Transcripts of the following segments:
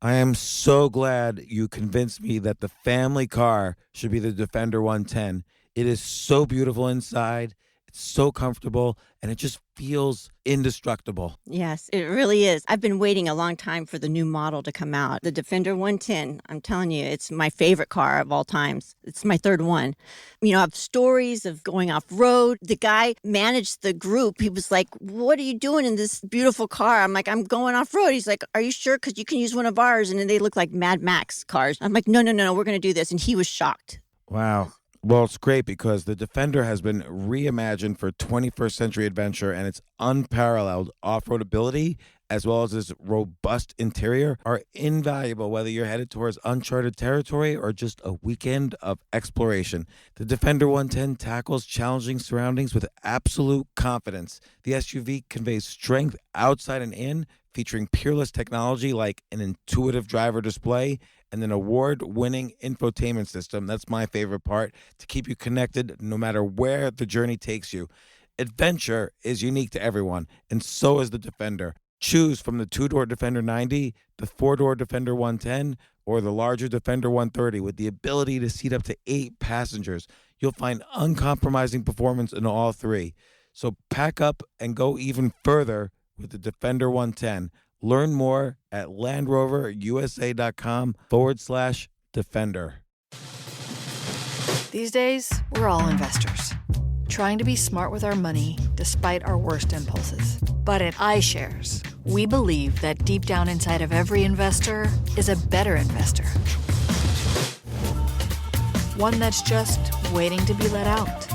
I am so glad you convinced me that the family car should be the Defender 110. It is so beautiful inside, it's so comfortable, and it just feels indestructible. Yes, it really is. I've been waiting a long time for the new model to come out. The Defender 110, I'm telling you, it's my favorite car of all times. It's my third one. You know, I have stories of going off road. The guy managed the group. He was like, "What are you doing in this beautiful car?" I'm like, "I'm going off road." He's like, "Are you sure? Because you can use one of ours." And then they look like Mad Max cars. I'm like, "No, no, no, no, we're going to do this." And he was shocked. Wow. Well, it's great because the Defender has been reimagined for 21st century adventure, and its unparalleled off-road ability as well as its robust interior are invaluable whether you're headed towards uncharted territory or just a weekend of exploration. The Defender 110 tackles challenging surroundings with absolute confidence. The SUV conveys strength outside and in, featuring peerless technology like an intuitive driver display and an award-winning infotainment system. That's my favorite part, to keep you connected no matter where the journey takes you. Adventure is unique to everyone, and so is the Defender. Choose from the two-door Defender 90, the four-door Defender 110, or the larger Defender 130 with the ability to seat up to 8 passengers. You'll find uncompromising performance in all three. So pack up and go even further with the Defender 110. Learn more at LandRoverUSA.com/Defender. These days, we're all investors, trying to be smart with our money despite our worst impulses. But at iShares, we believe that deep down inside of every investor is a better investor. One that's just waiting to be let out.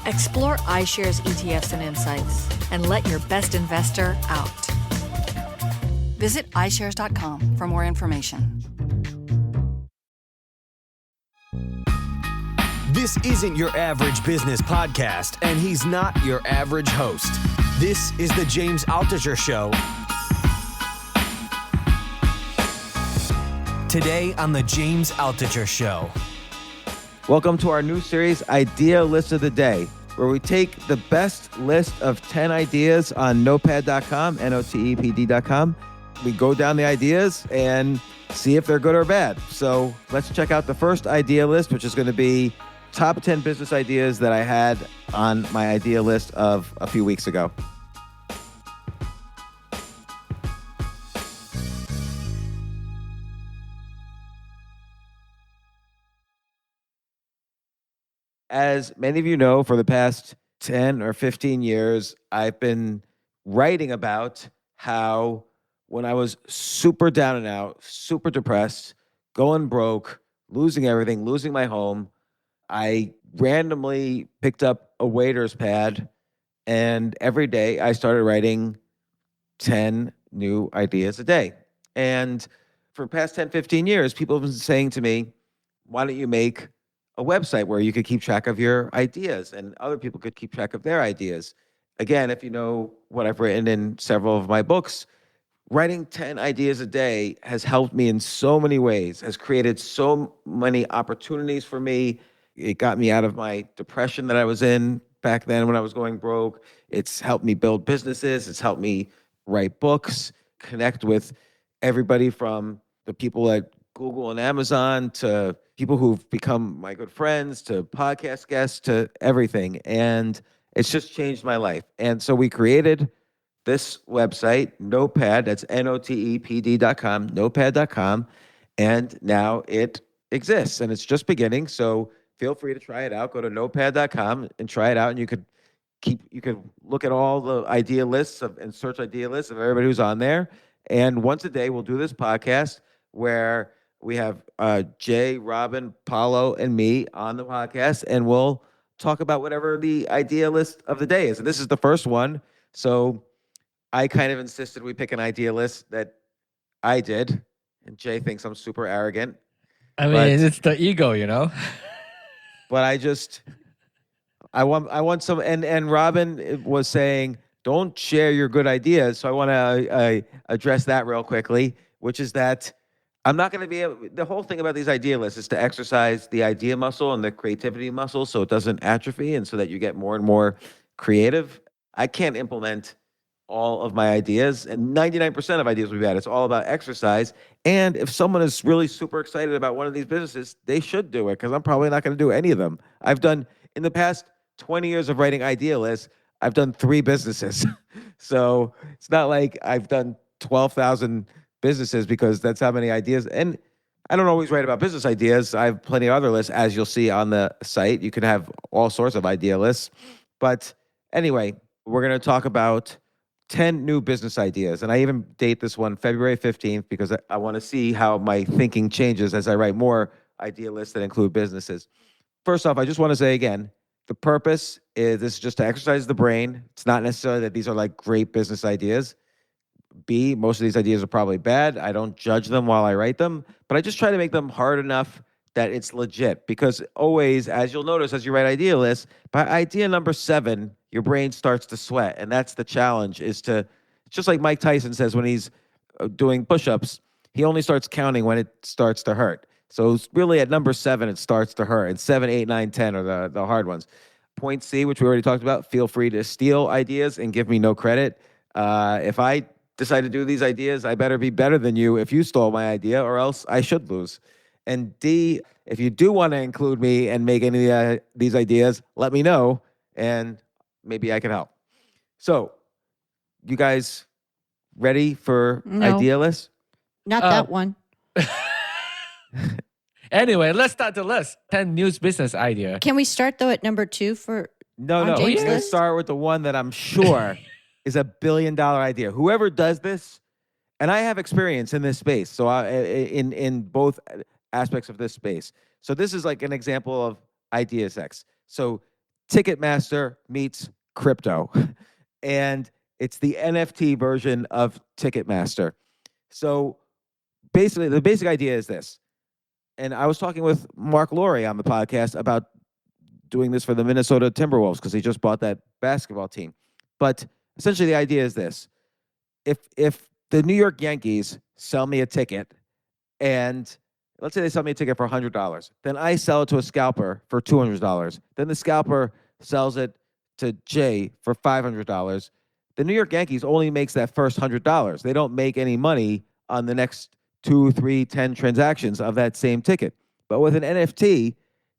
Explore iShares ETFs and insights and let your best investor out. Visit iShares.com for more information. This isn't your average business podcast, and he's not your average host. This is the James Altucher Show. Today on the James Altucher Show. Welcome to our new series, Idea List of the Day, where we take the best list of 10 ideas on notepad.com, notepd.com. We go down the ideas and see if they're good or bad. So let's check out the first idea list, which is going to be top 10 business ideas that I had on my idea list of a few weeks ago. As many of you know, for the past 10 or 15 years, I've been writing about how when I was super down and out, super depressed, going broke, losing everything, losing my home, I randomly picked up a waiter's pad, and every day I started writing 10 new ideas a day. And for the past 10, 15 years, people have been saying to me, why don't you make a website where you could keep track of your ideas and other people could keep track of their ideas? Again, if you know what I've written in several of my books, writing 10 ideas a day has helped me in so many ways, has created so many opportunities for me. It got me out of my depression that I was in back then when I was going broke. It's helped me build businesses. It's helped me write books, connect with everybody from the people at Google and Amazon to people who've become my good friends to podcast guests to everything. And it's just changed my life. And so we created this website, Notepad, that's notepd.com, notepad.com, and now it exists and it's just beginning. So feel free to try it out. Go to notepad.com and try it out, and you could look at all the idea lists and search idea lists of everybody who's on there. And once a day, we'll do this podcast where we have Jay, Robin, Paulo, and me on the podcast, and we'll talk about whatever the idea list of the day is. And this is the first one. So I kind of insisted we pick an idea list that I did, and Jay thinks I'm super arrogant. I mean, it's the ego, you know? But I want some, and Robin was saying, don't share your good ideas. So I want to address that real quickly, which is that I'm not going to be able, the whole thing about these idea lists is to exercise the idea muscle and the creativity muscle so it doesn't atrophy and so that you get more and more creative. I can't implement all of my ideas, and 99% of ideas will be bad. It's all about exercise. And if someone is really super excited about one of these businesses, they should do it, because I'm probably not going to do any of them. I've done, in the past 20 years of writing idea lists, I've done 3 businesses. So it's not like I've done 12,000 businesses, because that's how many ideas. And I don't always write about business ideas. I have plenty of other lists, as you'll see on the site. You can have all sorts of idea lists. But anyway, we're going to talk about 10 new business ideas. And I even date this one February 15th, because I want to see how my thinking changes as I write more idea lists that include businesses. First off, I just want to say again, the purpose is this is just to exercise the brain. It's not necessarily that these are like great business ideas. B, most of these ideas are probably bad. I don't judge them while I write them, but I just try to make them hard enough that it's legit. Because always, as you'll notice as you write idea lists, by idea number 7, your brain starts to sweat. And that's the challenge, is to, just like Mike Tyson says when he's doing push-ups, he only starts counting when it starts to hurt. So it's really at number 7, it starts to hurt. And 7, 8, 9, 10 are the hard ones. Point C, which we already talked about, feel free to steal ideas and give me no credit. If I decide to do these ideas, I better be better than you if you stole my idea, or else I should lose. And D, if you do want to include me and make any of these ideas, let me know, and maybe I can help. So, you guys ready for No. idea lists? Not that one. Anyway, let's start the list. 10 new business idea. Can we start though at number 2 for? No, On no. James' We're going to list? start with the one that I'm sure is $1 billion idea. Whoever does this, and I have experience in this space, so in both aspects of this space. So this is like an example of idea sex. So Ticketmaster meets crypto, and it's the NFT version of Ticketmaster. So basically, the basic idea is this. And I was talking with Mark Laurie on the podcast about doing this for the Minnesota Timberwolves, because he just bought that basketball team. But essentially, the idea is this. If the New York Yankees sell me a ticket, and let's say they sell me a ticket for $100, then I sell it to a scalper for $200. Then the scalper sells it to Jay for $500. The New York Yankees only makes that first $100. They don't make any money on the next 2, 3, 10 transactions of that same ticket. But with an NFT,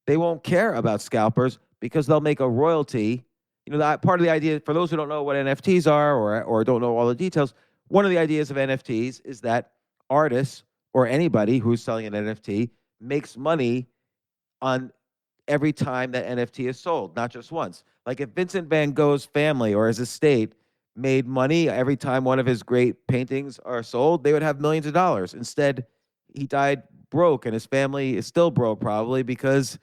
they won't care about scalpers, because they'll make a royalty. You know, that part of the idea, for those who don't know what NFTs are, or don't know all the details, one of the ideas of NFTs is that artists or anybody who's selling an NFT makes money on every time that NFT is sold, not just once. Like if Vincent van Gogh's family or his estate made money every time one of his great paintings are sold, they would have millions of dollars. Instead, he died broke, and his family is still broke probably, because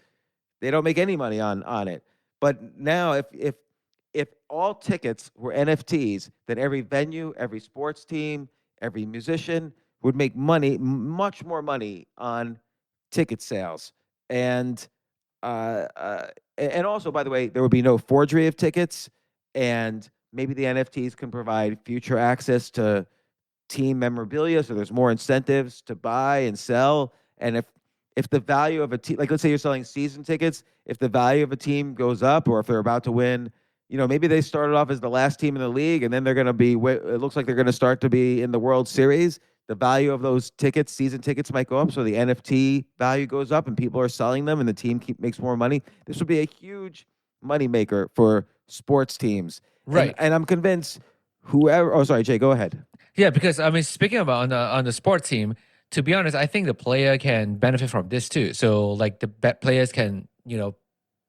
they don't make any money on it. But now, if all tickets were NFTs, then every venue, every sports team, every musician would make money, much more money on ticket sales. And also, by the way, there would be no forgery of tickets, and maybe the NFTs can provide future access to team memorabilia, so there's more incentives to buy and sell. And if the value of a team, like let's say you're selling season tickets, if the value of a team goes up, or if they're about to win, you know, maybe they started off as the last team in the league, and then they're going to be, it looks like they're going to start to be in the World Series. The value of those tickets, season tickets, might go up, so the NFT value goes up, and people are selling them, and the team makes more money. This would be a huge moneymaker for sports teams. Right. And I'm convinced whoever, oh, sorry, Jay, go ahead. Yeah, because I mean, speaking about on the sport team, to be honest, I think the player can benefit from this too. So like the players can, you know,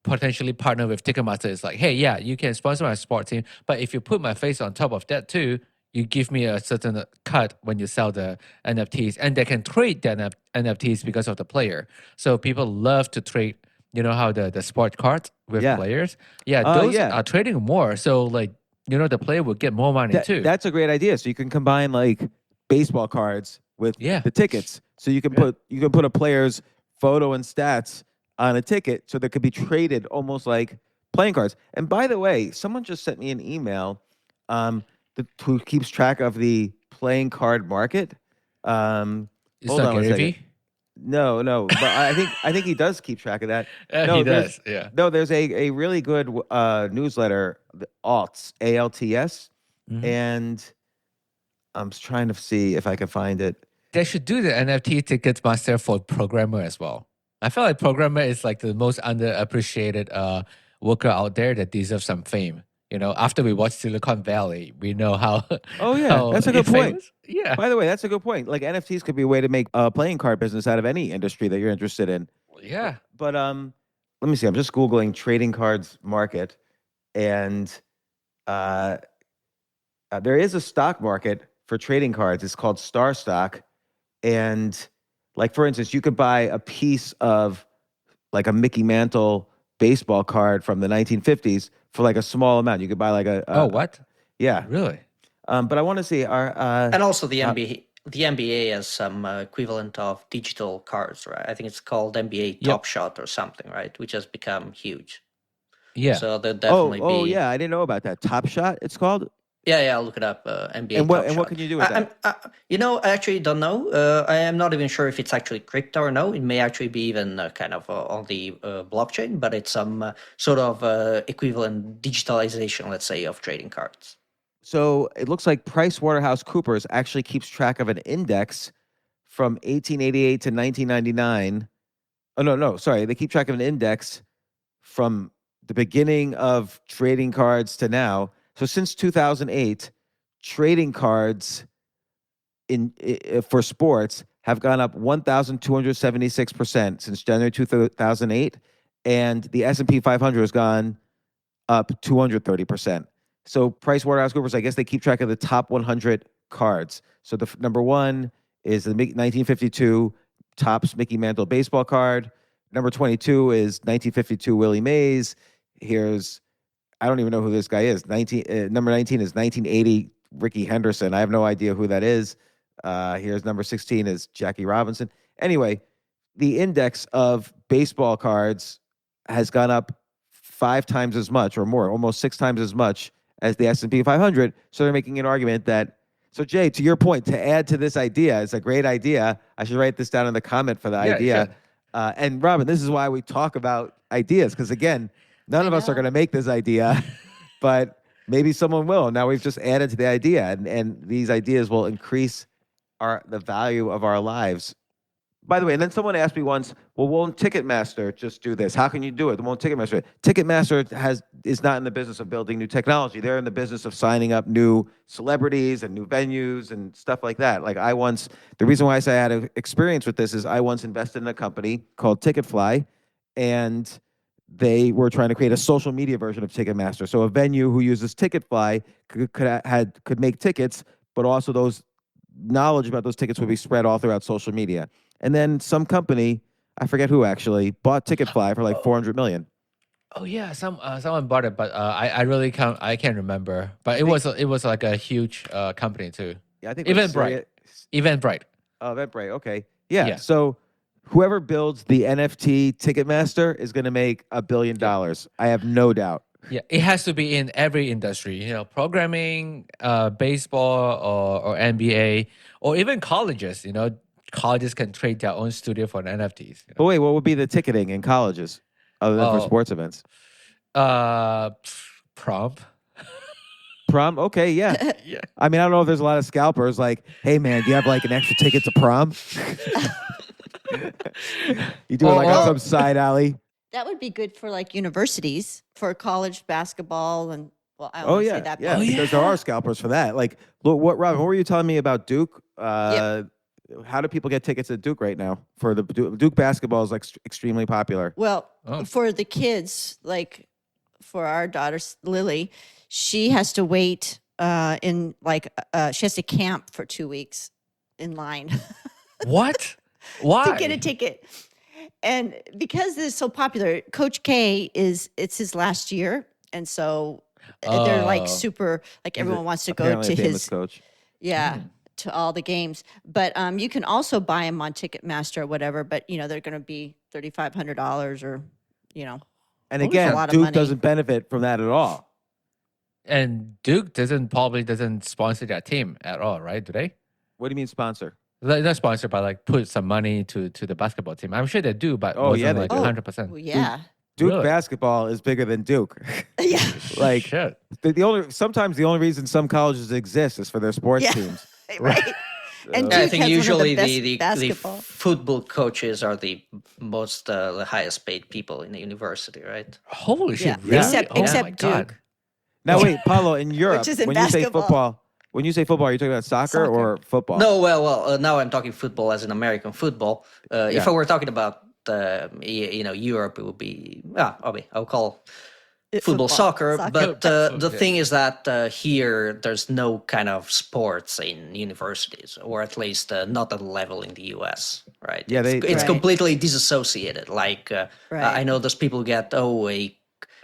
potentially partner with Ticketmaster. It's like, hey, yeah, you can sponsor my sport team, but if you put my face on top of that too, you give me a certain cut when you sell the NFTs, and they can trade the NFTs because of the player. So people love to trade. You know how the sport cards with players? Yeah, those are trading more. So like, you know, the player will get more money too. That's a great idea. So you can combine like baseball cards with the tickets. So you can put a player's photo and stats on a ticket, so that could be traded almost like playing cards. And by the way, someone just sent me an email who keeps track of the playing card market. It's Hold not on one Gary second. Vee? No, but I think he does keep track of that. No, he does. Yeah. No, there's a really good newsletter, the Alts, ALTS, and I'm trying to see if I can find it. They should do the NFT Ticketmaster for programmer as well. I feel like programmer is like the most underappreciated worker out there that deserves some fame. After we watch Silicon Valley, we know how. Oh yeah, how that's a good point. famous. Yeah. By the way, that's a good point. Like NFTs could be a way to make a playing card business out of any industry that you're interested in. Yeah. But let me see. I'm just Googling trading cards market, and there is a stock market for trading cards. It's called Star Stock, and like for instance, you could buy a piece of like a Mickey Mantle baseball card from the 1950s for like a small amount. You could buy like Oh, what? yeah. Really? But I want to see our And also the NBA has some equivalent of digital cards, right? I think it's called NBA Top Shot or something, right? Which has become huge. Yeah. So there'll definitely be. Oh yeah, I didn't know about that. Top Shot, it's called. Yeah, I'll look it up. NBA And Top Shot. what can you do with that? I actually don't know. I am not even sure if it's actually crypto or no. It may actually be even kind of on the blockchain, but it's some sort of equivalent digitalization, let's say, of trading cards. So it looks like PricewaterhouseCoopers actually keeps track of an index from 1888 to 1999. Oh no, sorry. They keep track of an index from the beginning of trading cards to now. So since 2008, trading cards for sports have gone up 1,276% since January 2008, and the S&P 500 has gone up 230%. So PricewaterhouseCoopers, I guess they keep track of the top 100 cards. So the number one is the 1952 Topps Mickey Mantle baseball card. Number 22 is 1952 Willie Mays. I don't even know who this guy is. Number 19 is 1980 Ricky Henderson. I have no idea who that is. Here's number 16 is Jackie Robinson. Anyway, the index of baseball cards has gone up 5 times as much or more, almost 6 times as much as the S&P 500. So they're making an argument that, so Jay, to your point, to add to this idea, it's a great idea. I should write this down in the comment for the idea. And Robin, this is why we talk about ideas, because again, none of us are going to make this idea, but maybe someone will. Now we've just added to the idea, and these ideas will increase the value of our lives. By the way, and then someone asked me once, well, won't Ticketmaster just do this? How can you do it? Won't Ticketmaster? Ticketmaster is not in the business of building new technology. They're in the business of signing up new celebrities and new venues and stuff like that. Like the reason why I say I had an experience with this is I once invested in a company called Ticketfly, and they were trying to create a social media version of Ticketmaster. So a venue who uses Ticketfly could make tickets, but also those knowledge about those tickets would be spread all throughout social media. And then some company, I forget who actually, bought Ticketfly for like $400 million. Oh yeah, someone bought it, but I can't remember. But it was like a huge company too. Yeah, I think Eventbrite. Eventbrite. Oh, Eventbrite. Okay. Yeah. So whoever builds the NFT Ticketmaster is going to make $1 billion. I have no doubt. Yeah, it has to be in every industry. Programming, baseball, or NBA, or even colleges. Colleges can trade their own studio for NFTs. But wait, what would be the ticketing in colleges other than for sports events? Prom. Prom? Okay, yeah. Yeah. I mean, I don't know if there's a lot of scalpers like, hey, man, do you have like an extra ticket to prom? You do it like on some side alley? That would be good for like universities for college basketball and I Oh only yeah, say that. yeah. but- Because there are scalpers for that. Like, look, Robin, what were you telling me about Duke? How do people get tickets at Duke right now? For the Duke basketball is like extremely popular. Well, Oh. for the kids, like for our daughter Lily, she has to wait she has to camp for 2 weeks in line What? Why? to get a ticket. And because it's so popular, Coach K it's his last year, and so they're like super like everyone wants to go Apparently to a famous his coach. to all the games. But you can also buy them on Ticketmaster or whatever. But they're going to be $3,500 or And a again, lot of Duke money. doesn't benefit from that at all. And Duke probably doesn't sponsor that team at all, right? Do they? What do you mean sponsor? They're not sponsored, but like put some money to the basketball team. I'm sure they do, but Oh, yeah, wasn't they like do. 100%. Well, yeah. Duke Really? basketball is bigger than Duke. Yeah. Like Shit. sometimes the only reason some colleges exist is for their sports Yeah. teams. Right. And Yeah, I Duke think has usually one of the the best the basketball. football coaches are the most the highest paid people in the university, right? Holy shit! Yeah. Really? Except Oh my except God. Duke. Now wait, Paulo, in Europe, is in when you say basketball. football, are you talking about soccer, Soccer. or football? No, well, now I'm talking football as in American football. If Yeah. I were talking about Europe, it would be I'll call football soccer. But the Yeah. thing is that here there's no kind of sports in universities, or at least not at the level in the US, right? Yeah, it's Right. completely disassociated. Like Right. I know those people get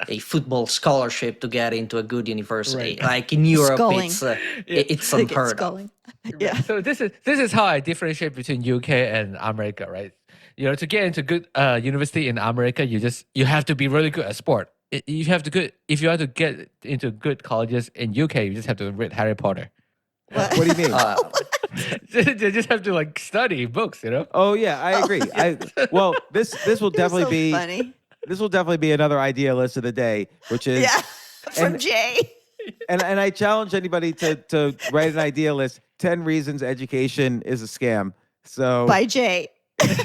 a football scholarship to get into a good university. Right. Like in Europe, Sculling. it's They get unheard of. sculling. Yeah. So this is how I differentiate between UK and America, right? To get into good university in America, you have to be really good at sport. If you have to get into good colleges in UK, you just have to read Harry Potter. What do you mean? You just have to like study books, Oh yeah, I agree. Well, this will definitely so be funny. this will definitely be another idea list of the day, which is Yeah. From and- Jay. and I challenge anybody to write an idea list. 10 reasons education is a scam. So, By Jay.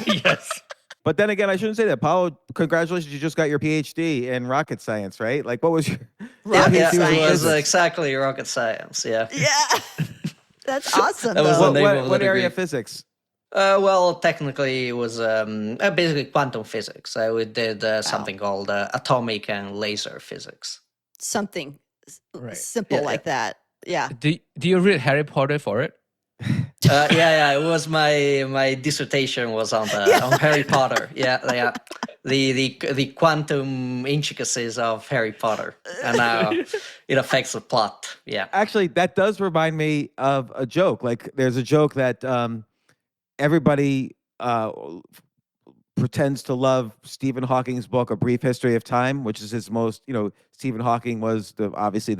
Yes. but then again, I shouldn't say that. Paulo, congratulations, you just got your PhD in rocket science, right? Like, what was your Rocket Yeah, PhD was in it was physics? exactly rocket science. Yeah. Yeah. That's awesome. That was though. the name of the What area degree. of physics? Well, technically, it was basically quantum physics. We did something called atomic and laser physics. Something Right. simple Yeah, like that. Yeah. Do you read Harry Potter for it? Yeah. It was my dissertation was on on Harry Potter. Yeah. The quantum intricacies of Harry Potter and how it affects the plot. Yeah. Actually, that does remind me of a joke. Like, there's a joke that everybody pretends to love Stephen Hawking's book, A Brief History of Time, which is his most, Stephen Hawking was obviously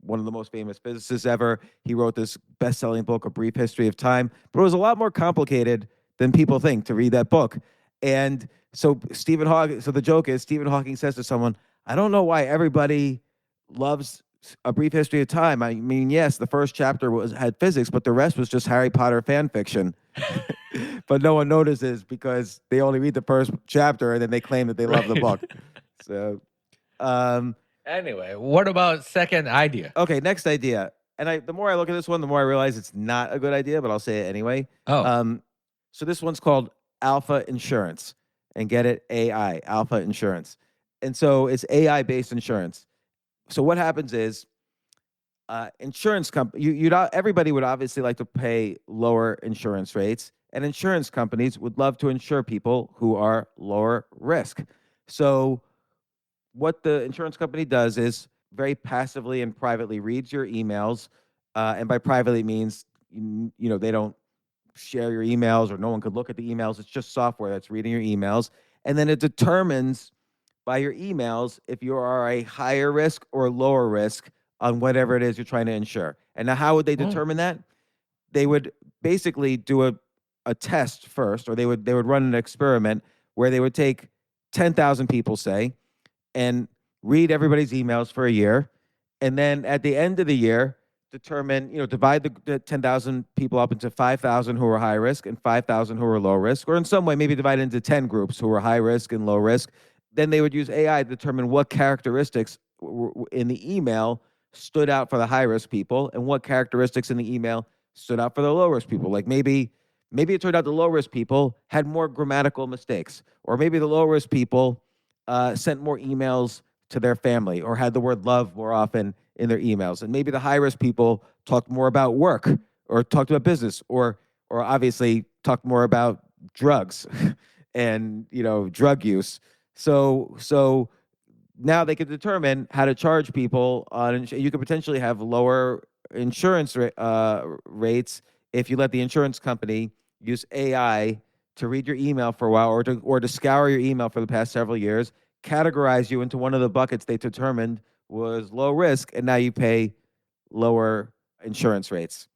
one of the most famous physicists ever. He wrote this best-selling book, A Brief History of Time, but it was a lot more complicated than people think to read that book. And so the joke is Stephen Hawking says to someone, I don't know why everybody loves A Brief History of Time. I mean, yes, the first chapter had physics, but the rest was just Harry Potter fan fiction. But no one notices because they only read the first chapter and then they claim that they love the book. So, Anyway, what about second idea? okay, next idea. And the more I look at this one, the more I realize it's not a good idea, but I'll say it anyway. Oh. So this one's called Alpha Insurance, and get it, AI, Alpha Insurance. And so it's AI-based insurance. So what happens is, insurance company, everybody would obviously like to pay lower insurance rates, and insurance companies would love to insure people who are lower risk. So what the insurance company does is very passively and privately reads your emails, and by privately means, they don't share your emails or no one could look at the emails. It's just software that's reading your emails, and then it determines by your emails if you are a higher risk or lower risk on whatever it is you're trying to insure. And now, how would they determine that? They would basically do a test first, or they would run an experiment where they would take 10,000 people, say, and read everybody's emails for a year, and then at the end of the year, determine, divide the 10,000 people up into 5,000 who are high risk and 5,000 who are low risk, or in some way maybe divide it into 10 groups who are high risk and low risk. Then they would use AI to determine what characteristics in the email stood out for the high risk people and what characteristics in the email stood out for the low risk people. Like maybe it turned out the low risk people had more grammatical mistakes, or maybe the low risk people sent more emails to their family or had the word love more often in their emails. And maybe the high risk people talked more about work or talked about business or obviously talked more about drugs and, drug use. So now they could determine how to charge people you could potentially have lower insurance rates if you let the insurance company use AI to read your email for a while or to scour your email for the past several years, categorize you into one of the buckets they determined was low risk, and now you pay lower insurance rates.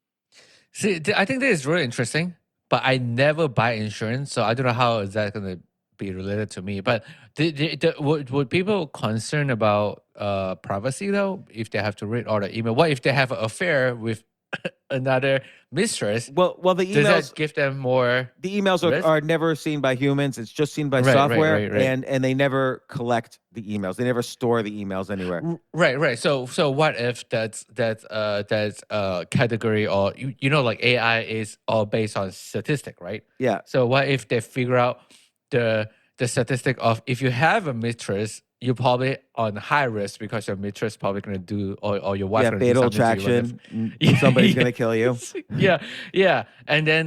See, I think this is really interesting, but I never buy insurance, so I don't know how is that going to be related to me. But would people concerned about privacy though if they have to read all the email? What if they have an affair with another mistress? Well, the Does emails that give them more the emails risk? are never seen by humans. It's just seen by Right, software, right. and they never collect the emails. They never store the emails anywhere. Right. So what if that's category, or you know, like AI is all based on statistic, right? Yeah. So what if they figure out the statistic of if you have a mistress, you're probably on high risk because your mistress probably gonna do, or your wife Yeah, gonna do fatal something to you. attraction. Somebody's gonna kill you. Yeah. And then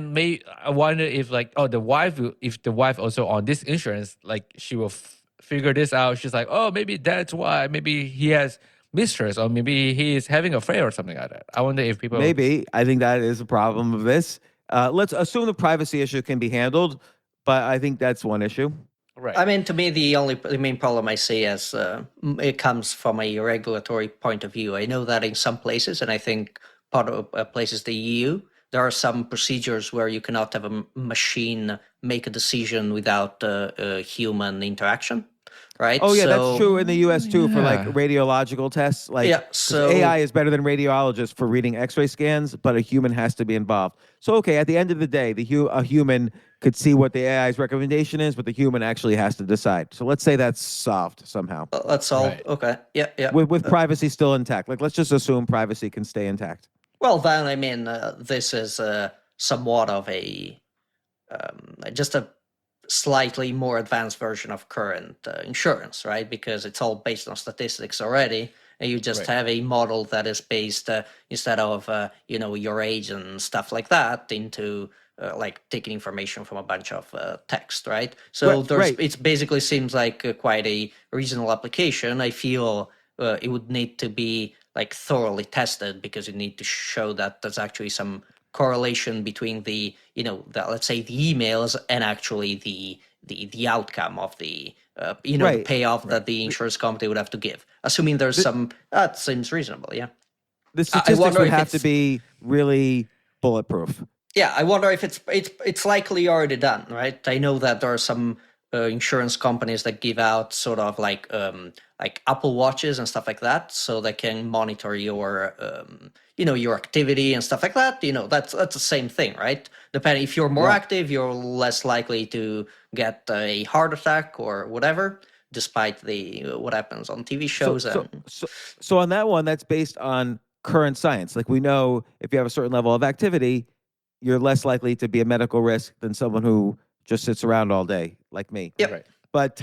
I wonder if like, if the wife also on this insurance, like she will figure this out. She's like, oh, maybe that's why. Maybe he has mistress, or maybe he is having an affair or something like that. I wonder if people Maybe. I think that is a problem of this. Let's assume the privacy issue can be handled, but I think that's one issue. right. I mean, to me, the main problem I see as it comes from a regulatory point of view. I know that in some places, and I think part of places the EU, there are some procedures where you cannot have a machine make a decision without human interaction, right? Oh yeah, that's true in the U.S. too for like Yeah. radiological tests. Like, Yeah, 'cause so AI is better than radiologists for reading X-ray scans, but a human has to be involved. So okay, at the end of the day, a human could see what the AI's recommendation is, but the human actually has to decide. So let's say that's solved somehow that's all. Right. Okay, yeah. with privacy still intact. Like, let's just assume privacy can stay intact. Well, then, I mean, this is somewhat of just a slightly more advanced version of current insurance, right? Because it's all based on statistics already, and you just Right. have a model that is based instead of your age and stuff like that into like taking information from a bunch of text, right? So Right. it basically seems like quite a reasonable application. I feel it would need to be like thoroughly tested because you need to show that there's actually some correlation between the let's say the emails and actually the outcome of the the Right. payoff that the insurance company would have to give, assuming there's some that seems reasonable. Yeah, The statistics wonder would if have to it's- be really bulletproof. yeah, I wonder if it's likely already done, right? I know that there are some insurance companies that give out sort of like Apple Watches and stuff like that, so they can monitor your your activity and stuff like that. That's the same thing, right? Depending if you're more Yeah. active, you're less likely to get a heart attack or whatever, despite the what happens on TV shows. So on that one, that's based on current science. Like, we know if you have a certain level of activity, you're less likely to be a medical risk than someone who just sits around all day, like me. Yep. Right. But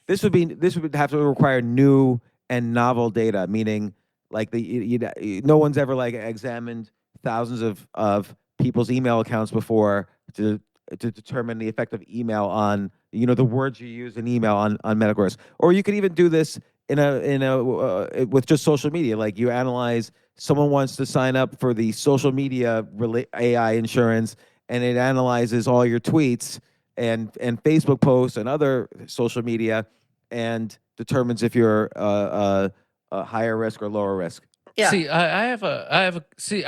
this would have to require new and novel data, meaning like no one's ever like examined thousands of people's email accounts before to determine the effect of email on the words you use in email on medical risk. Or you could even do this with just social media. Like, you analyze someone wants to sign up for the social media AI insurance, and it analyzes all your tweets and Facebook posts and other social media, and determines if you're a higher risk or lower risk. Yeah. See, I have a see.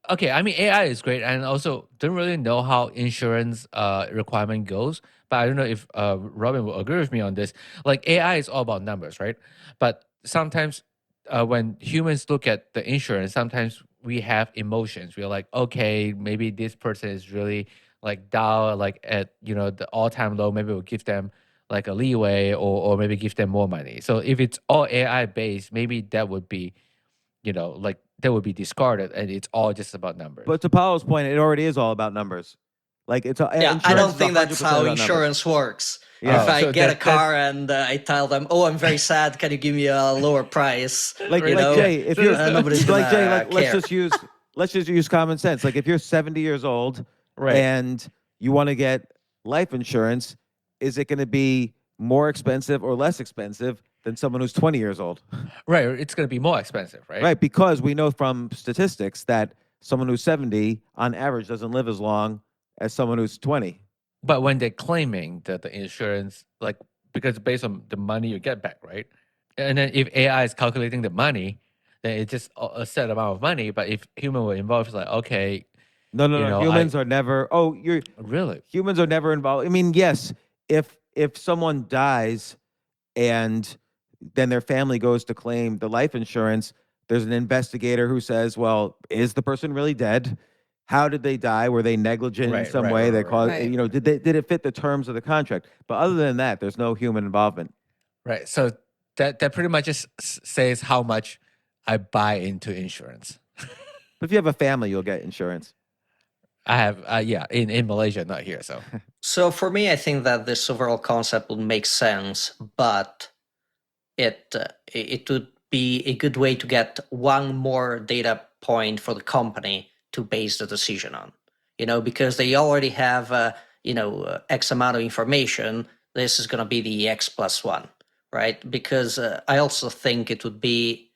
Okay. I mean, AI is great, and also don't really know how insurance requirement goes. But I don't know if Robin will agree with me on this. Like, AI is all about numbers, right? But sometimes when humans look at the insurance, sometimes we have emotions. We're like, okay, maybe this person is really like down, like at the all-time low. Maybe we'll give them like a leeway, or maybe give them more money. So if it's all AI based, maybe that would be like that would be discarded, and it's all just about numbers. But to Paulo's point, it already is all about numbers. Like, it's Yeah, I don't think that's how insurance works. Yeah. If I So get a that- car and I tell them, "Oh, I'm very sad. Can you give me a lower price?" Like you know, Jay, if you're nobody's like Jay, gonna like let's care. just use common sense. Like, if you're 70 years old Right. and you want to get life insurance, is it going to be more expensive or less expensive than someone who's 20 years old? Right, it's going to be more expensive, right? Right, because we know from statistics that someone who's 70 on average doesn't live as long as someone who's 20. But when they're claiming that the insurance, like, because based on the money you get back, right? And then if AI is calculating the money, then it's just a set amount of money. But if human were involved, it's like, okay, No. You know, Humans are never. Oh, really? humans are never involved. I mean, yes, if someone dies and then their family goes to claim the life insurance, there's an investigator who says, well, is the person really dead? How did they die? Were they negligent in Right, some right, way? right, They right. call Right. did it fit the terms of the contract? But other than that, there's no human involvement. Right. So that pretty much just says how much I buy into insurance. But if you have a family, you'll get insurance. I have, in Malaysia, not here. So So for me, I think that this overall concept would make sense, but it would be a good way to get one more data point for the company to base the decision on. Because they already have X amount of information. This is going to be the X plus one, right? Because I also think it would be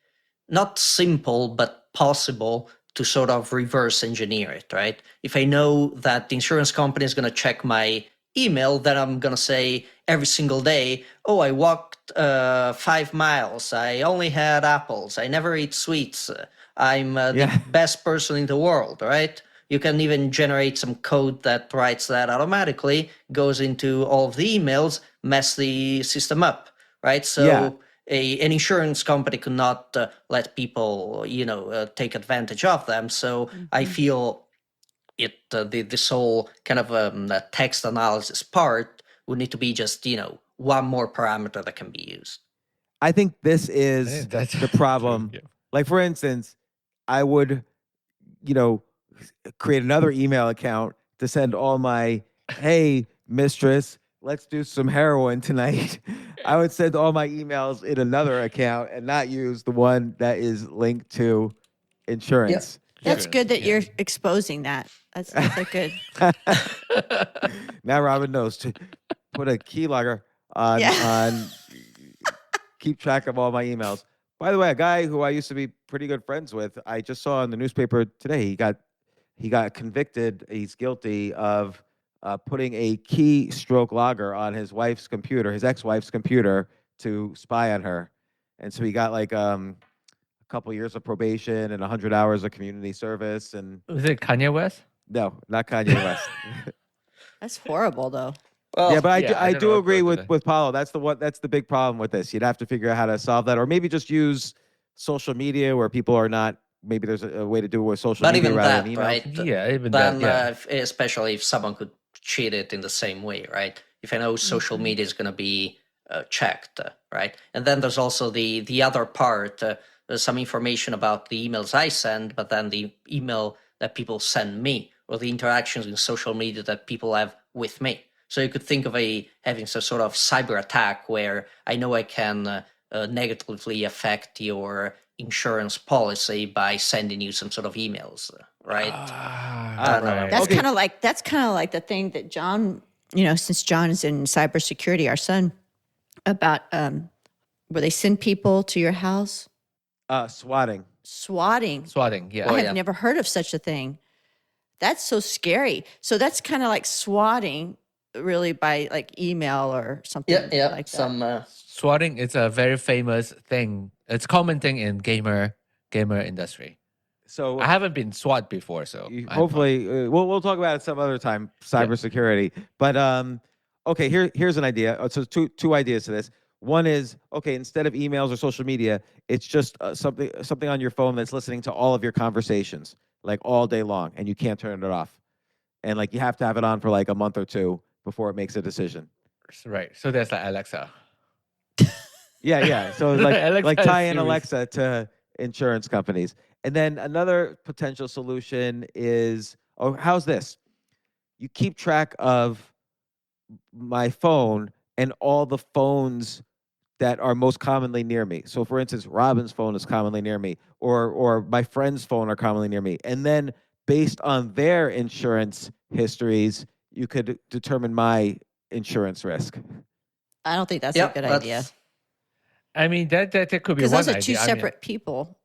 not simple but possible to sort of reverse engineer it, right? If I know that the insurance company is going to check my email, then I'm going to say every single day, oh, I walked 5 miles. I only had apples. I never eat sweets. I'm the best person in the world, right? You can even generate some code that writes that automatically, goes into all of the emails, mess the system up, right? So an insurance company could not let people, take advantage of them. So I feel this whole kind of text analysis part would need to be just, one more parameter that can be used. I think this is that's the problem. true, yeah. Like, for instance, I would, create another email account to send all my, hey, mistress, let's do some heroin tonight. I would send all my emails in another account and not use the one that is linked to insurance. That's Sure, good that yeah. you're exposing that. That's a good. Now Robin knows to put a keylogger on keep track of all my emails. By the way, a guy who I used to be pretty good friends with, I just saw in the newspaper today, he got convicted. He's guilty of putting a keystroke logger on his wife's computer, his ex-wife's computer, to spy on her. And so he got like a couple years of probation and 100 hours of community service. And Was it Kanye West? no, not Kanye West. That's horrible, though. Well, Yeah, but I yeah, I do don't know agree about with Paulo. That's the big problem with this. You'd have to figure out how to solve that, or maybe just use social media where people are not. Maybe there's a way to do it with social not media even rather that, than email. right? Yeah, even Then, that. Yeah. especially if someone could cheat it in the same way, right? If I know social media is going to be checked, right? And then there's also the other part. There's some information about the emails I send, but then the email that people send me, or the interactions in social media that people have with me. So you could think of having some sort of cyber attack where I know I can negatively affect your insurance policy by sending you some sort of emails, right? I don't know. Right. That's Okay. kind of like the thing that John, since John is in cybersecurity, our son, about where they send people to your house, Swatting. swatting. Swatting. Yeah. I have yeah. never heard of such a thing. That's so scary. So that's kind of like swatting, really, by like email or something like that. Some Swatting is a very famous thing. It's a common thing in gamer industry. So I haven't been swat before, so hopefully we'll talk about it some other time. Cybersecurity, but okay. Here's an idea. So two ideas to this. One is, okay, instead of emails or social media, it's just something on your phone that's listening to all of your conversations like all day long, and you can't turn it off, and like you have to have it on for like a month or two before it makes a decision. right. So there's like Alexa. Yeah. So Alexa like is tie in serious. Alexa to insurance companies. And then another potential solution is, how's this? You keep track of my phone and all the phones that are most commonly near me. So for instance, Robin's phone is commonly near me, or my friend's phone are commonly near me. And then based on their insurance histories, you could determine my insurance risk. I don't think that's a good idea. I mean, that could be Because one those are two idea. I mean, separate people.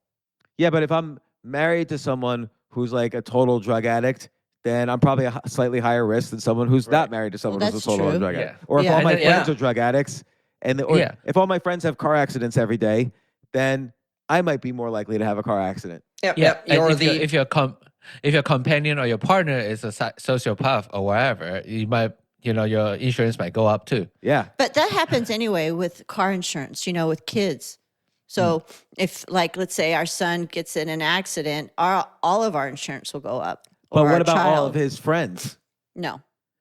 Yeah, but if I'm married to someone who's like a total drug addict, then I'm probably a slightly higher risk than someone who's not married to someone who's a that's total true. drug Yeah. addict. Or if Yeah. all And my then- friends yeah. are drug addicts, Yeah. if all my friends have car accidents every day, then I might be more likely to have a car accident. Yeah, and You're if your companion or your partner is a sociopath or whatever, you might your insurance might go up too. Yeah. But that happens anyway with car insurance, with kids. So if, like, let's say our son gets in an accident, all of our insurance will go up. But Or what our about all child. of his friends? No.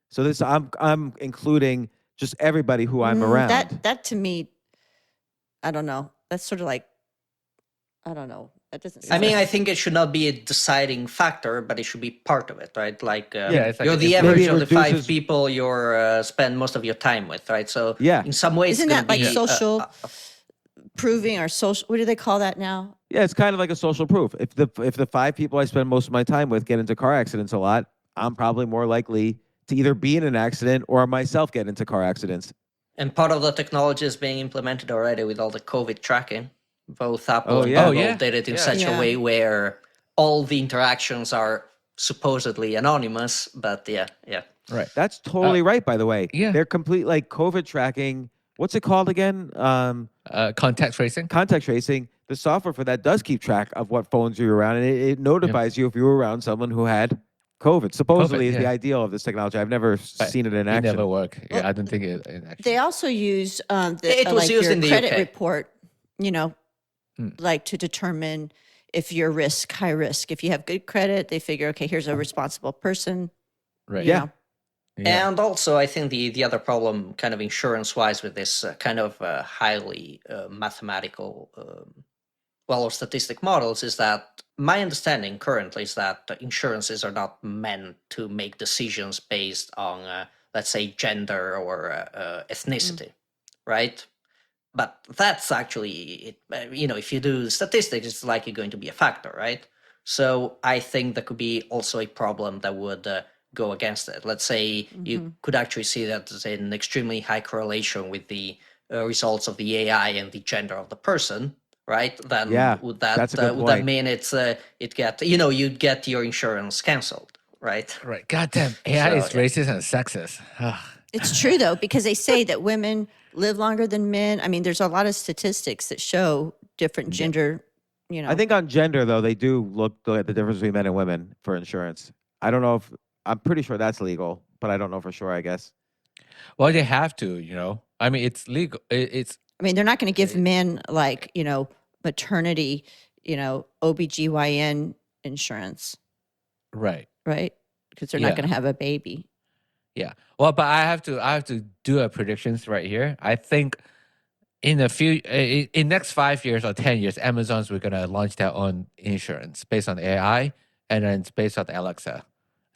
So this I'm including just everybody who I'm around. That to me, I don't know. That's sort of like, I don't know. That doesn't. I mean, I think it should not be a deciding factor, but it should be part of it, right? Like, it's like you're a the different- average Maybe it of the five reduces- people you spend most of your time with, right? So, Yeah. in some ways, Isn't it's that gonna like be, social proving or social? What do they call that now? Yeah, it's kind of like a social proof. If the 5 people I spend most of my time with get into car accidents a lot, I'm probably more likely to either be in an accident or myself get into car accidents. and part of the technology is being implemented already with all the COVID tracking. Both Apple and yeah. Google Oh, yeah. did it in Yeah. such Yeah. a way where all the interactions are supposedly anonymous, but yeah. Right. That's totally right, by the way. yeah. They're complete like COVID tracking. What's it called again? Contact tracing. Contact tracing. The software for that does keep track of what phones you're around, and it notifies you if you were around someone who had COVID. Supposedly is the yeah. ideal of this technology. I've never seen it in It action. never work. Yeah, I don't think it in action. They also use It was like used your in the credit UK. report, like to determine if you're high risk. If you have good credit, they figure, okay, here's a responsible person. Right. you Yeah. know. Yeah. And also, I think the other problem, kind of insurance-wise, with this kind of highly mathematical, or statistic models, is that my understanding currently is that insurances are not meant to make decisions based on, let's say, gender or ethnicity, right? But that's actually, if you do statistics, it's likely going to be a factor, right? So I think that could be also a problem that would go against it. Let's say you could actually see that there's an extremely high correlation with the results of the AI and the gender of the person, right? Then Yeah, would that that's a good would that point. mean you'd get your insurance canceled, right? Right. Goddamn, AI is So, yeah. racist and sexist. It's true though, because they say that women live longer than men. I mean, there's a lot of statistics that show different gender. I think on gender though, they do look at the difference between men and women for insurance. I don't know if I'm pretty sure that's legal, but I don't know for sure. I guess. Well, they have to. I mean, it's legal. It's I mean, they're not going to give men like, maternity, OBGYN insurance, right. right? Because they're Yeah. not going to have a baby. Yeah. Well, but I have to do a predictions right here. I think in next 5 years or 10 years, Amazon's we're gonna launch their own insurance based on AI and then it's based on Alexa.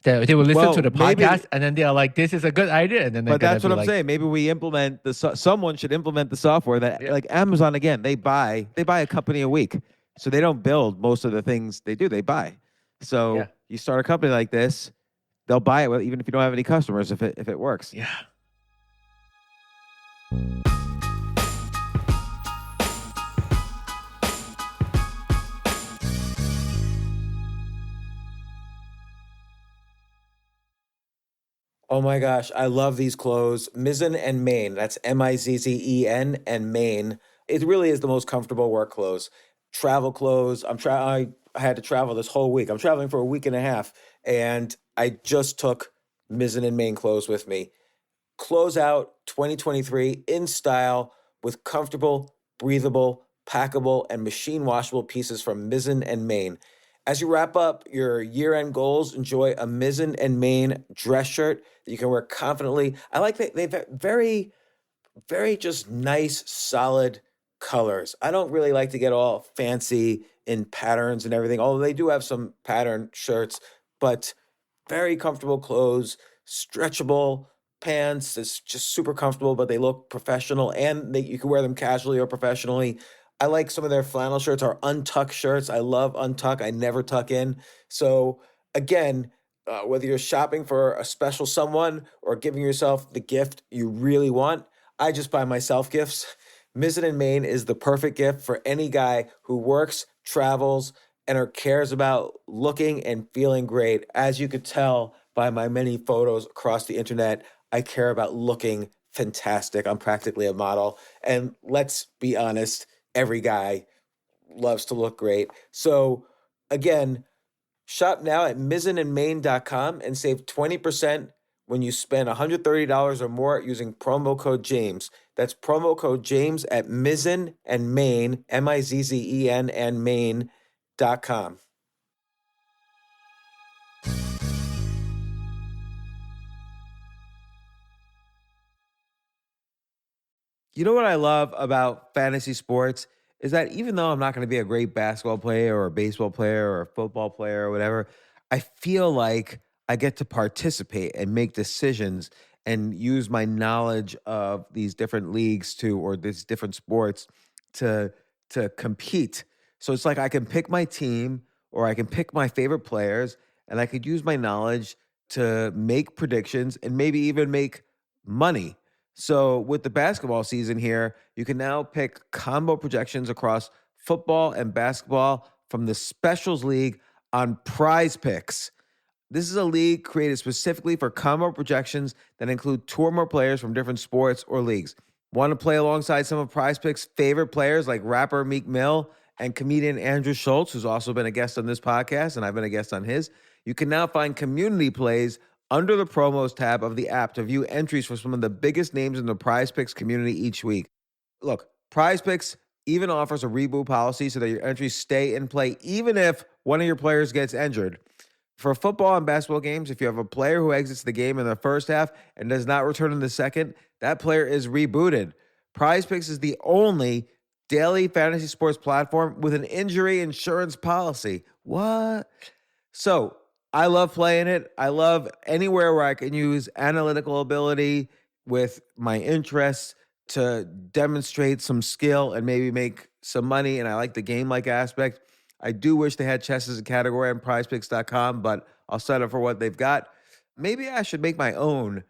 They will listen Well, to the maybe- podcast and then they're like, "This is a good idea," and then they're But that's gonna what be I'm like, saying. Maybe we implement someone should implement the software that, like Amazon again, they buy a company a week, so they don't build most of the things they do. They buy. So Yeah. you start a company like this, they'll buy it even if you don't have any customers if it works. Yeah. Oh my gosh, I love these clothes. Mizzen and Main. That's Mizzen and Main. It really is the most comfortable work clothes. Travel clothes. I had to travel this whole week. I'm traveling for a week and a half, and I just took Mizzen and Main clothes with me. Close out 2023 in style with comfortable, breathable, packable, and machine washable pieces from Mizzen and Main. As you wrap up your year-end goals, enjoy a Mizzen and Main dress shirt that you can wear confidently. I like that they've very, very just nice, solid colors. I don't really like to get all fancy in patterns and everything, although they do have some pattern shirts, but very comfortable clothes, stretchable pants. It's just super comfortable, but they look professional and you can wear them casually or professionally. I like some of their flannel shirts or untuck shirts. I love untuck. I never tuck in. So again, whether you're shopping for a special someone or giving yourself the gift you really want, I just buy myself gifts. Mizzen and Main is the perfect gift for any guy who works, travels, and cares about looking and feeling great. As you could tell by my many photos across the internet, I care about looking fantastic. I'm practically a model. And let's be honest, every guy loves to look great. So again, shop now at mizzenandmain.com and save 20% when you spend $130 or more using promo code James. That's promo code James at Mizzen and Maine, Mizzen and Maine.com. You know what I love about fantasy sports is that even though I'm not going to be a great basketball player or a baseball player or a football player or whatever, I feel like I get to participate and make decisions and use my knowledge of these different leagues to or these different sports to compete. So it's like I can pick my team or I can pick my favorite players and I could use my knowledge to make predictions and maybe even make money. So with the basketball season here, you can now pick combo projections across football and basketball from the Specials League on Prize Picks. This is a league created specifically for combo projections that include two or more players from different sports or leagues. Want to play alongside some of Prize Picks' favorite players like rapper Meek Mill and comedian Andrew Schultz, who's also been a guest on this podcast, and I've been a guest on his? You can now find community plays under the promos tab of the app to view entries for some of the biggest names in the Prize Picks community each week. Look, Prize Picks even offers a reboot policy so that your entries stay in play even if one of your players gets injured. For football and basketball games, if you have a player who exits the game in the first half and does not return in the second, that player is rebooted. Prize Picks is the only daily fantasy sports platform with an injury insurance policy. What? So I love playing it. I love anywhere where I can use analytical ability with my interests to demonstrate some skill and maybe make some money. And I like the game-like aspect. I do wish they had chess as a category on prizepicks.com, but I'll settle for what they've got. Maybe I should make my own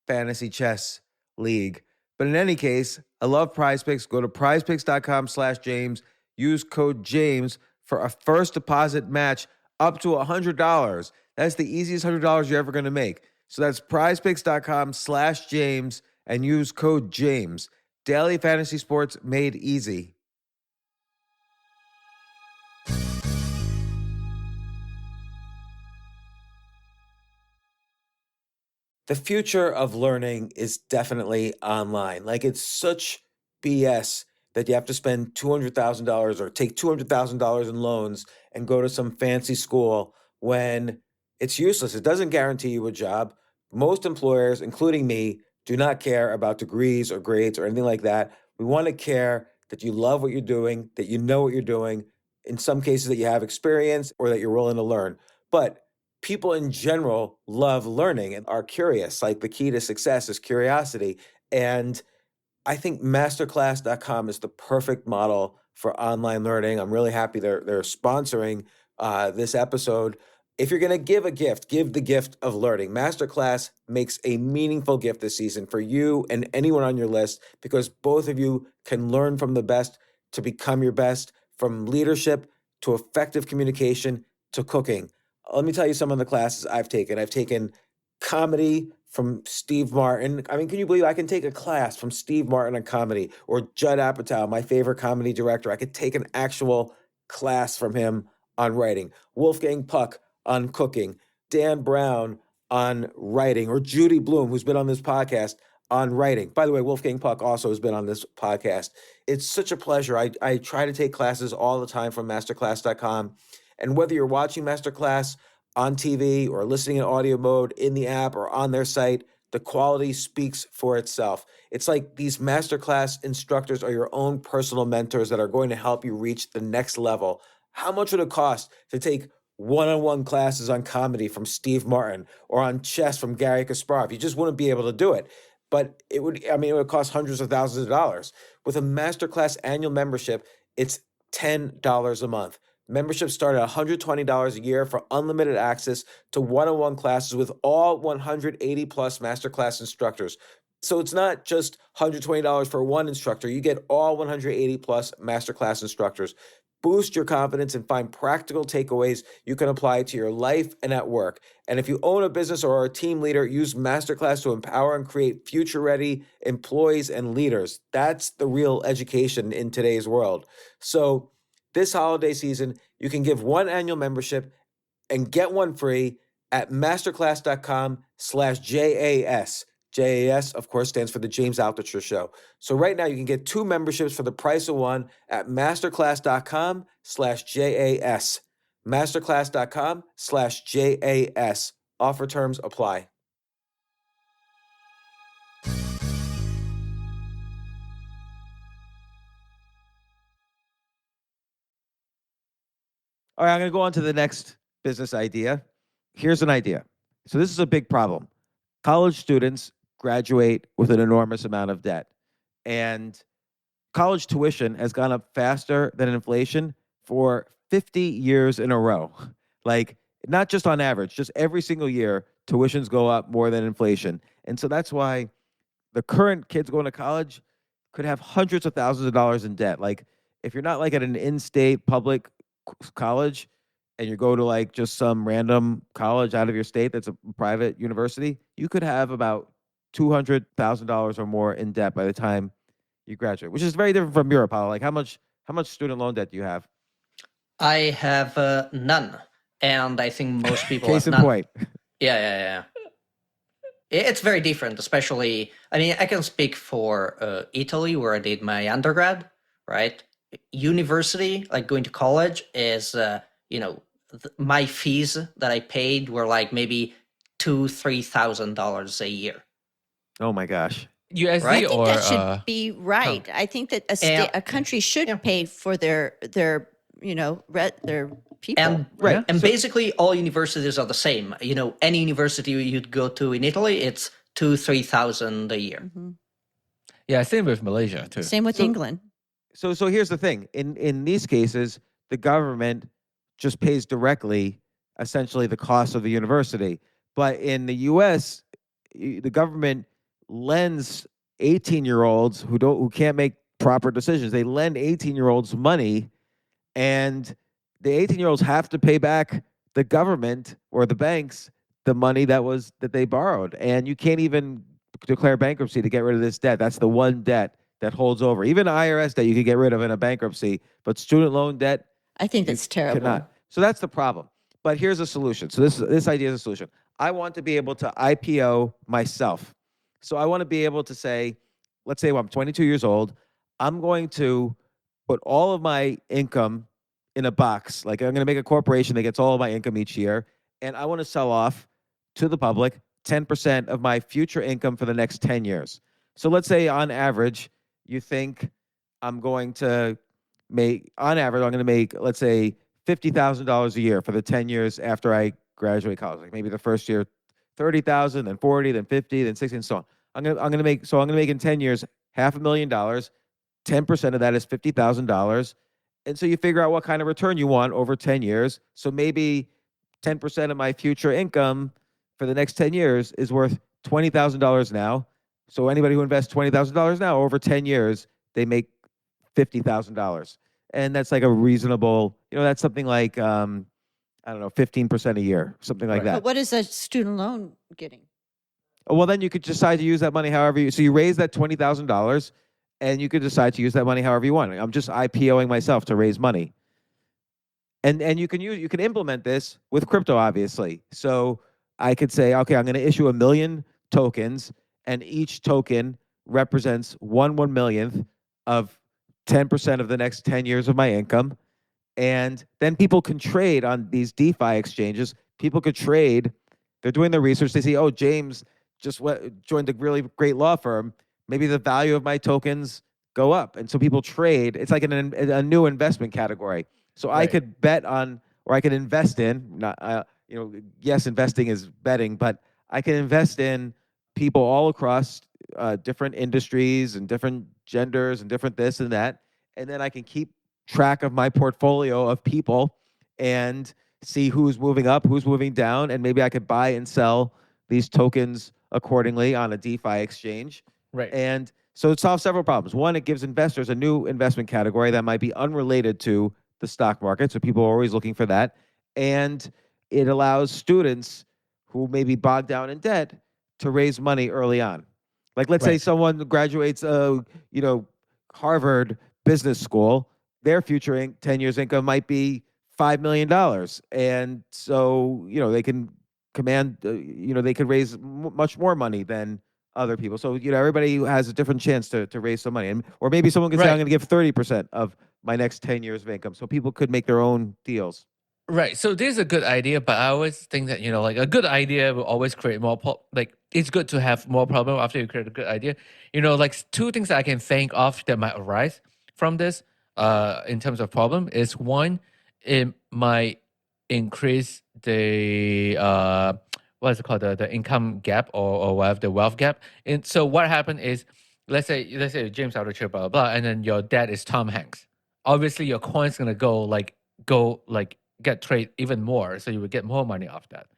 fantasy chess league. But in any case, I love Prize Picks. Go to prizepicks.com/James. Use code James for a first deposit match up to $100. That's the easiest $100 you're ever going to make. So that's prizepicks.com/James and use code James. Daily fantasy sports made easy. The future of learning is definitely online. Like, it's such BS that you have to spend $200,000 or take $200,000 in loans and go to some fancy school when it's useless. It doesn't guarantee you a job. Most employers, including me, do not care about degrees or grades or anything like that. We want to care that you love what you're doing, that you know what you're doing, in some cases that you have experience or that you're willing to learn. But people in general love learning and are curious. Like, the key to success is curiosity. And I think masterclass.com is the perfect model for online learning. I'm really happy they're sponsoring this episode. If you're going to give a gift, give the gift of learning. Masterclass makes a meaningful gift this season for you and anyone on your list, because both of you can learn from the best to become your best, from leadership to effective communication to cooking. Let me tell you some of the classes I've taken. I've taken comedy from Steve Martin. I mean, can you believe I can take a class from Steve Martin on comedy, or Judd Apatow, my favorite comedy director? I could take an actual class from him on writing. Wolfgang Puck on cooking. Dan Brown on writing, or Judy Bloom, who's been on this podcast, on writing. By the way, Wolfgang Puck also has been on this podcast. It's such a pleasure. I try to take classes all the time from masterclass.com. And whether you're watching Masterclass on TV or listening in audio mode in the app or on their site, the quality speaks for itself. It's like these Masterclass instructors are your own personal mentors that are going to help you reach the next level. How much would it cost to take one-on-one classes on comedy from Steve Martin or on chess from Gary Kasparov? You just wouldn't be able to do it. But it would cost hundreds of thousands of dollars. With a Masterclass annual membership, it's $10 a month. Memberships start at $120 a year for unlimited access to one-on-one classes with all 180 plus Masterclass instructors. So it's not just $120 for one instructor. You get all 180 plus Masterclass instructors. Boost your confidence and find practical takeaways you can apply to your life and at work. And if you own a business or are a team leader, use Masterclass to empower and create future-ready employees and leaders. That's the real education in today's world. So this holiday season, you can give one annual membership and get one free at masterclass.com masterclass.com/JAS. JAS, of course, stands for the James Altucher Show. So right now you can get 2 memberships for the price of one at masterclass.com/JAS. Masterclass.com/JAS. Offer terms apply. All right, I'm going to go on to the next business idea. Here's an idea. So this is a big problem. College students graduate with an enormous amount of debt. And college tuition has gone up faster than inflation for 50 years in a row. Like, not just on average, just every single year, tuitions go up more than inflation. And so that's why the current kids going to college could have hundreds of thousands of dollars in debt. Like, if you're not like at an in-state public college and you go to like just some random college out of your state that's a private university, you could have about $200,000 or more in debt by the time you graduate, which is very different from Europe. Paolo. Like, how much student loan debt do you have? I have none, and I think most people Case have in none. point. Yeah. It's very different, especially, I mean, I can speak for Italy, where I did my undergrad, right? University, like going to college, is, my fees that I paid were like maybe $2,000-$3,000 a year. Oh my gosh. USD Right? I think or that should be right. I think that a country should pay for their their people. And Right. and So- basically all universities are the same. Any university you'd go to in Italy, it's 2,000-3,000 a year. yeah, same with Malaysia too. Same with England. So here's the thing. In these cases, the government just pays directly, essentially, the cost of the university. But in the U.S., the government lends 18-year-olds who can't make proper decisions. They lend 18-year-olds money, and the 18-year-olds have to pay back the government or the banks the money that they borrowed. And you can't even declare bankruptcy to get rid of this debt. That's the one debt that holds over. Even IRS debt you could get rid of in a bankruptcy, but student loan debt, I think that's terrible. cannot. So that's the problem. But here's a solution. So this idea is a solution. I want to be able to IPO myself. So I want to be able to say, let's say I'm 22 years old. I'm going to put all of my income in a box. Like, I'm going to make a corporation that gets all of my income each year. And I want to sell off to the public 10% of my future income for the next 10 years. So let's say on average, you think I'm going to make, let's say, $50,000 a year for the 10 years after I graduate college. Like maybe the first year, 30,000, then 40, then 50, then 60, and so on. I'm gonna make in 10 years $500,000. 10% of that is $50,000. And so you figure out what kind of return you want over 10 years. So maybe 10% of my future income for the next 10 years is worth $20,000 now. So anybody who invests $20,000 now over 10 years, they make $50,000. And that's like a reasonable, that's something like, I don't know, 15% a year, something like Right. that. But what is a student loan getting? Well, then you could decide to use that money however so you raise that $20,000 and you could decide to use that money however you want. I'm just IPOing myself to raise money. And you can implement this with crypto, obviously. So I could say, okay, I'm going to issue 1 million tokens, and each token represents 1/1,000,000th of 10% of the next 10 years of my income. And then people can trade on these DeFi exchanges. People could trade. They're doing their research. They see, oh, James just joined a really great law firm. Maybe the value of my tokens go up. And so people trade. It's like a new investment category. So I Right. could bet on, or I could invest in, yes, investing is betting, but I can invest in people all across different industries and different genders and different this and that. And then I can keep track of my portfolio of people and see who's moving up, who's moving down, and maybe I could buy and sell these tokens accordingly on a DeFi exchange. Right. And so it solves several problems. One, it gives investors a new investment category that might be unrelated to the stock market. So people are always looking for that. And it allows students who may be bogged down in debt to raise money early on. Like, let's say Right. someone graduates, Harvard Business School, their future 10 years income might be $5 million. And so, they can command, they could raise much more money than other people. So, everybody has a different chance to raise some money. Or maybe someone could say, I'm going to give 30% of my next 10 years of income. So people could make their own deals. Right. So this is a good idea, but I always think that, like a good idea will always create more, it's good to have more problem after you create a good idea. Like two things that I can think of that might arise from this in terms of problem is one, it might increase the, what is it called, the income gap or whatever, the wealth gap. And so what happened is, let's say James Altucher, blah, blah, blah, and then your dad is Tom Hanks. Obviously your coin's going to go get trade even more, so you would get more money off that.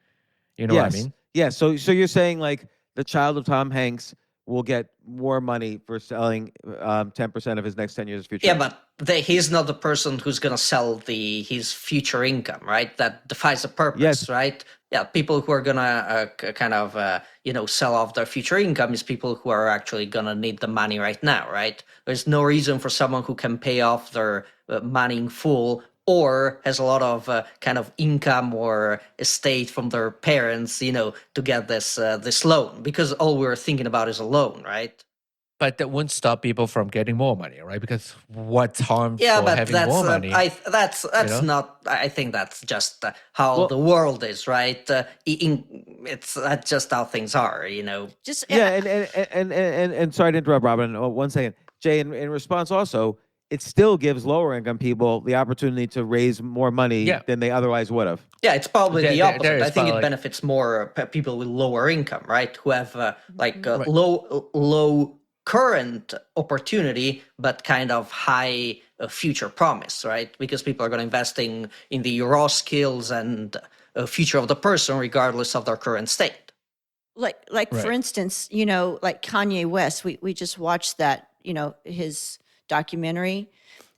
You know what I mean? Yeah. So you're saying like the child of Tom Hanks will get more money for selling 10% of his next 10 years of future. Yeah, but he's not the person who's going to sell his future income, right? That defies the purpose, right? Yeah, people who are going to sell off their future income is people who are actually going to need the money right now, right? There's no reason for someone who can pay off their money in full or has a lot of kind of income or estate from their parents, to get this loan, because all we're thinking about is a loan, right? But that wouldn't stop people from getting more money, right? Because what's harm for having more money? That's not. I think that's just how the world is, right? That's just how things are, Just and sorry to interrupt, Robin. Oh, 1 second, Jay. In response, also, it still gives lower income people the opportunity to raise more money than they otherwise would have. Yeah, it's probably the opposite. I think it benefits more people with lower income, right? Who have low current opportunity, but kind of high future promise, right? Because people are going to invest in the raw skills and future of the person, regardless of their current state. Like for instance, like Kanye West, we just watched that, his documentary,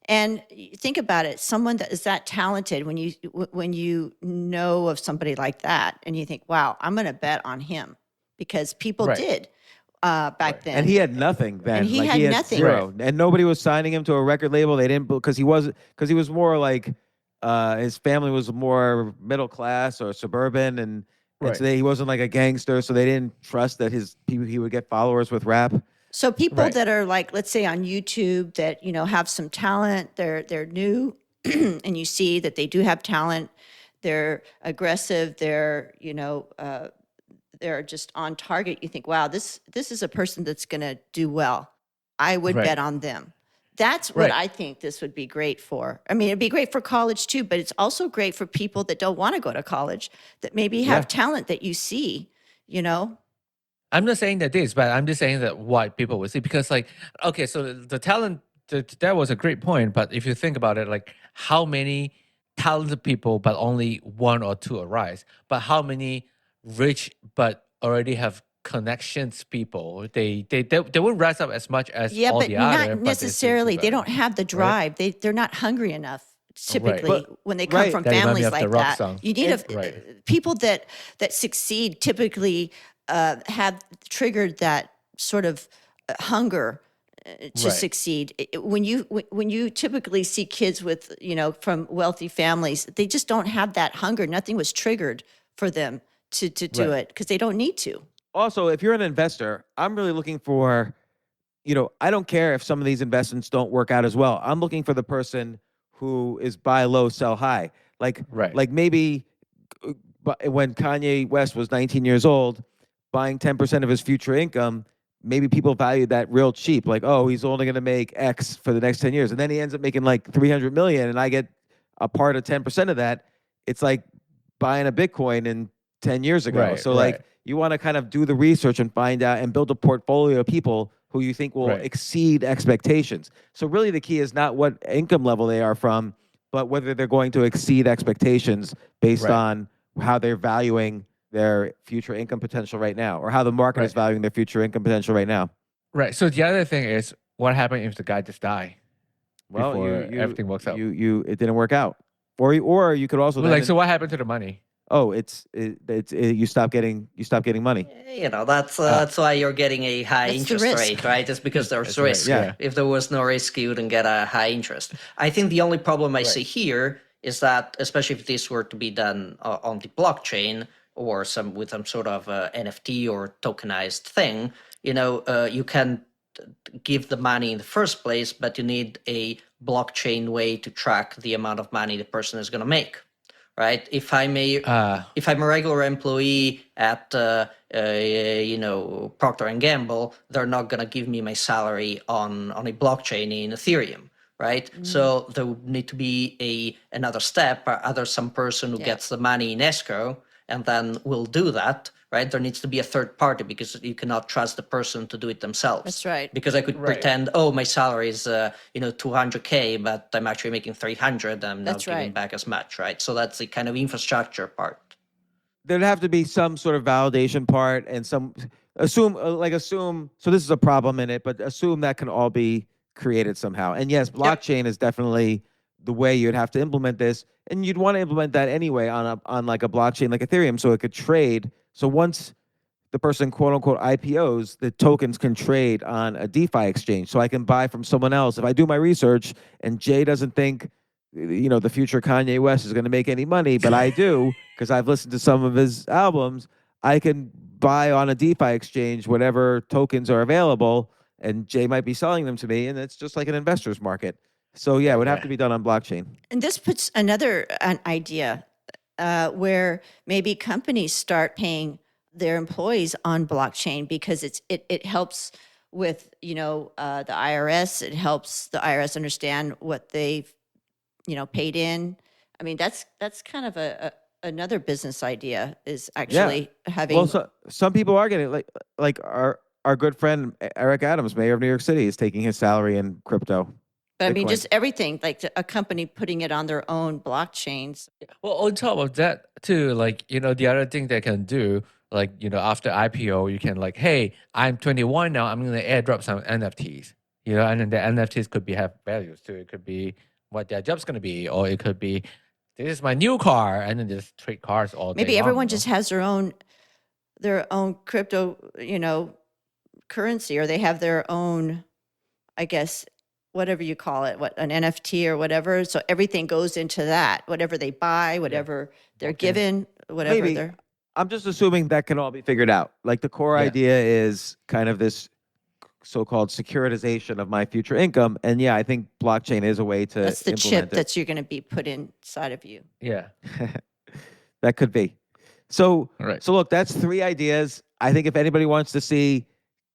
and think about it. Someone that is that talented, when you know of somebody like that, and you think, wow, I'm going to bet on him, because people did. Back then, and he had nothing then. And he had nothing. Zero, and nobody was signing him to a record label. They didn't, because he was more like his family was more middle class or suburban, and so he wasn't like a gangster. So they didn't trust that he would get followers with rap. So people that are like, let's say on YouTube, that have some talent, they're new, and you see that they do have talent. They're aggressive. They're they're just on target. You think, wow, this is a person that's going to do well. I would bet on them. That's what I think this would be great for. I mean, it'd be great for college too, but it's also great for people that don't want to go to college, that maybe have talent that you see, I'm not saying that this, but I'm just saying that what people would see. Because so the talent, that was a great point. But if you think about it, like how many talented people, but only one or two arise, but how many rich but already have connections people, they wouldn't rise up as much as all the other. Yeah, but not necessarily. They don't have the drive. They're not hungry enough. Typically, when they come from families like that, you need people that succeed. Typically, have triggered that sort of hunger to succeed. When you typically see kids with from wealthy families, they just don't have that hunger. Nothing was triggered for them to do it, because they don't need to. Also, if you're an investor, I'm really looking for, I don't care if some of these investments don't work out as well. I'm looking for the person who is buy low, sell high. Like maybe when Kanye West was 19 years old, buying 10% of his future income, maybe people valued that real cheap. Like, oh, he's only going to make X for the next 10 years. And then he ends up making like 300 million, and I get a part of 10% of that. It's like buying a Bitcoin in 10 years ago. Like you want to kind of do the research and find out and build a portfolio of people who you think will exceed expectations. So really the key is not what income level they are from, but whether they're going to exceed expectations based on how they're valuing their future income potential right now, or how the market is valuing their future income potential right now. Right. So the other thing is, what happens if the guy just die? Well, before everything works out. It didn't work out, or you could also so what happened to the money? Oh, you stop getting money. That's why you're getting a high interest rate, right? It's because there's risk. Yeah. If there was no risk, you wouldn't get a high interest. I think the only problem I see here is that, especially if this were to be done on the blockchain, or with some sort of NFT or tokenized thing, you can give the money in the first place, but you need a blockchain way to track the amount of money the person is going to make, right? If I'm a regular employee at Procter and Gamble, they're not going to give me my salary on a blockchain in Ethereum, right? So there would need to be another step, or either some person who gets the money in escrow and then will do that, right? There needs to be a third party, because you cannot trust the person to do it themselves. That's right. Because I could pretend, oh, my salary is 200K, but I'm actually making 300. I'm not giving back as much, right? So that's the kind of infrastructure part. There'd have to be some sort of validation part, and assume. So this is a problem in it, but assume that can all be created somehow. And yes, blockchain is definitely the way you'd have to implement this, and you'd want to implement that anyway on like a blockchain like Ethereum, so it could trade. So once the person quote unquote IPOs, the tokens can trade on a DeFi exchange. So I can buy from someone else. If I do my research and Jay doesn't think, the future Kanye West is going to make any money, but I do, because I've listened to some of his albums, I can buy on a DeFi exchange whatever tokens are available, and Jay might be selling them to me, and it's just like an investor's market. So yeah, it would have to be done on blockchain. And this puts an idea where maybe companies start paying their employees on blockchain, because it helps with the IRS. It helps the IRS understand what they've paid in. I mean, that's kind of another business idea, is actually having. Well, so, some people are getting like our good friend Eric Adams, mayor of New York City, is taking his salary in crypto. But I mean, Bitcoin. just everything, like a company putting it on their own blockchains. Well, on top of that too, the other thing they can do, after IPO, you can hey, I'm 21 now, I'm going to airdrop some NFTs, and then the NFTs could have values too. It could be what their job's going to be, or it could be, this is my new car, and then just trade cars all day Maybe long, everyone just has their own crypto, currency, or they have their own, I guess, whatever you call it, an NFT or whatever. So everything goes into that, whatever they buy, whatever they're given, whatever Maybe. they're. I'm just assuming that can all be figured out. Like the core idea is kind of this so-called securitization of my future income. And yeah, I think blockchain is a way to That's the implement chip that you're going to be put inside of you. Yeah. That could be. So, Right. So look, that's 3 ideas. I think if anybody wants to see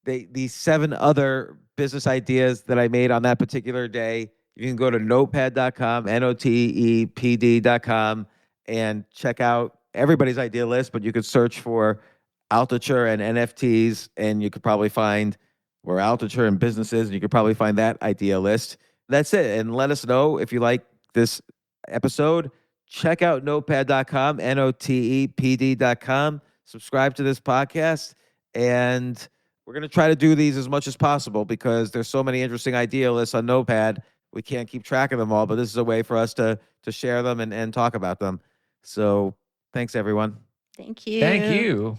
these 7 other business ideas that I made on that particular day, you can go to notepad.com, notepd.com, and check out everybody's idea list. But you could search for Altucher and NFTs, and you could probably find where Altucher and businesses, and you could probably find that idea list. That's it. And let us know if you like this episode. Check out notepad.com, notepd.com. Subscribe to this podcast, and we're going to try to do these as much as possible, because there's so many interesting idea lists on Notepad. We can't keep track of them all, but this is a way for us to share them and talk about them. So thanks, everyone. Thank you. Thank you.